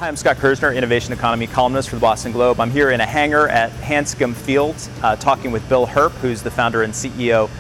Hi, I'm Scott Kirsner, Innovation Economy columnist for the Boston Globe. I'm here in a hangar at Hanscom Field talking with Bill Herp, who's the founder and CEO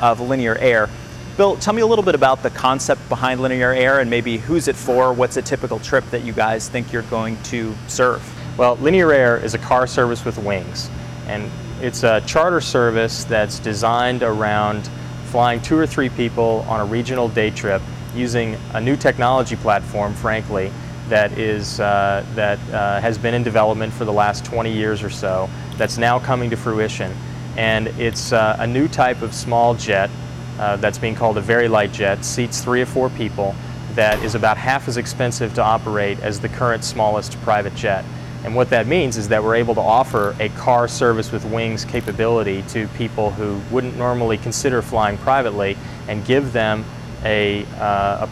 of Linear Air. Bill, tell me a little bit about the concept behind Linear Air and maybe who's it for, what's a typical trip that you guys think you're going to serve? Well, Linear Air is a car service with wings, and it's a charter service that's designed around flying 2 or 3 people on a regional day trip using a new technology platform, frankly, that has been in development for the last 20 years or so, that's now coming to fruition. And it's a new type of small jet that's being called a very light jet, seats 3 or 4 people, that is about half as expensive to operate as the current smallest private jet. And what that means is that we're able to offer a car service with wings capability to people who wouldn't normally consider flying privately and give them a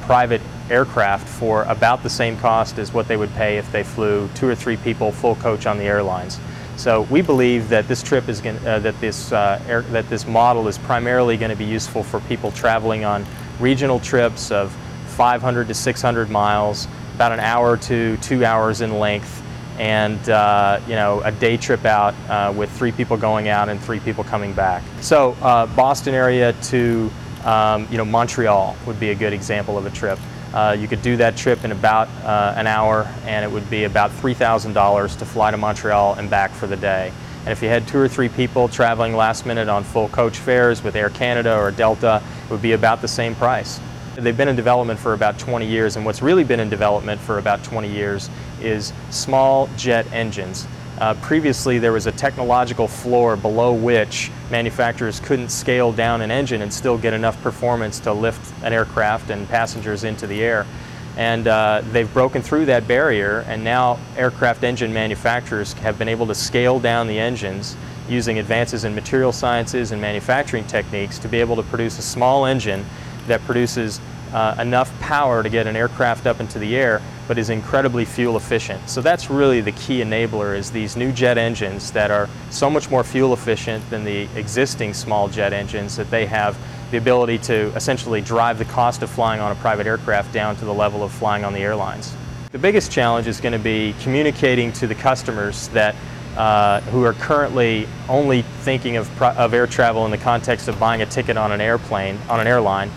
private aircraft for about the same cost as what they would pay if they flew 2 or 3 people full coach on the airlines. So we believe that this trip is that this model is primarily going to be useful for people traveling on regional trips of 500 to 600 miles, about an hour to 2 hours in length, and a day trip out with 3 people going out and 3 people coming back. So Boston area to Montreal would be a good example of a trip. You could do that trip in about an hour, and it would be about $3,000 to fly to Montreal and back for the day. And if you had 2 or 3 people traveling last minute on full coach fares with Air Canada or Delta, it would be about the same price. They've been in development for about 20 years, and what's really been in development for about 20 years is small jet engines. Previously, there was a technological floor below which manufacturers couldn't scale down an engine and still get enough performance to lift an aircraft and passengers into the air. And they've broken through that barrier, and now aircraft engine manufacturers have been able to scale down the engines using advances in material sciences and manufacturing techniques to be able to produce a small engine that produces enough power to get an aircraft up into the air, but is incredibly fuel efficient. So that's really the key enabler, is these new jet engines that are so much more fuel efficient than the existing small jet engines, that they have the ability to essentially drive the cost of flying on a private aircraft down to the level of flying on the airlines. The biggest challenge is going to be communicating to the customers that who are currently only thinking of air travel in the context of buying a ticket on an airline,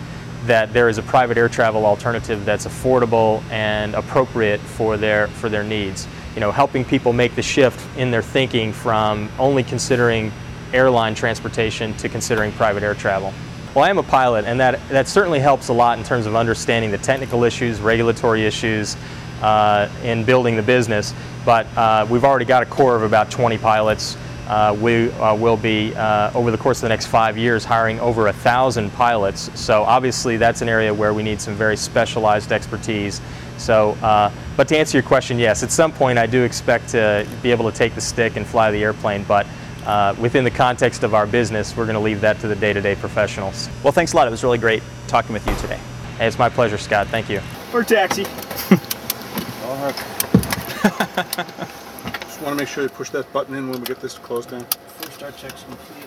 that there is a private air travel alternative that's affordable and appropriate for their needs. Helping people make the shift in their thinking from only considering airline transportation to considering private air travel. Well, I am a pilot, and that certainly helps a lot in terms of understanding the technical issues, regulatory issues in building the business, but we've already got a core of about 20 pilots. We will be, over the course of the next 5 years, hiring over 1,000 pilots. So obviously that's an area where we need some very specialized expertise. So, but to answer your question, yes, at some point I do expect to be able to take the stick and fly the airplane, but within the context of our business, we're going to leave that to the day-to-day professionals. Well, thanks a lot. It was really great talking with you today. Hey, it's my pleasure, Scott. Thank you. Or taxi. All right. Want to make sure you push that button in when we get this closed down. First start checks complete.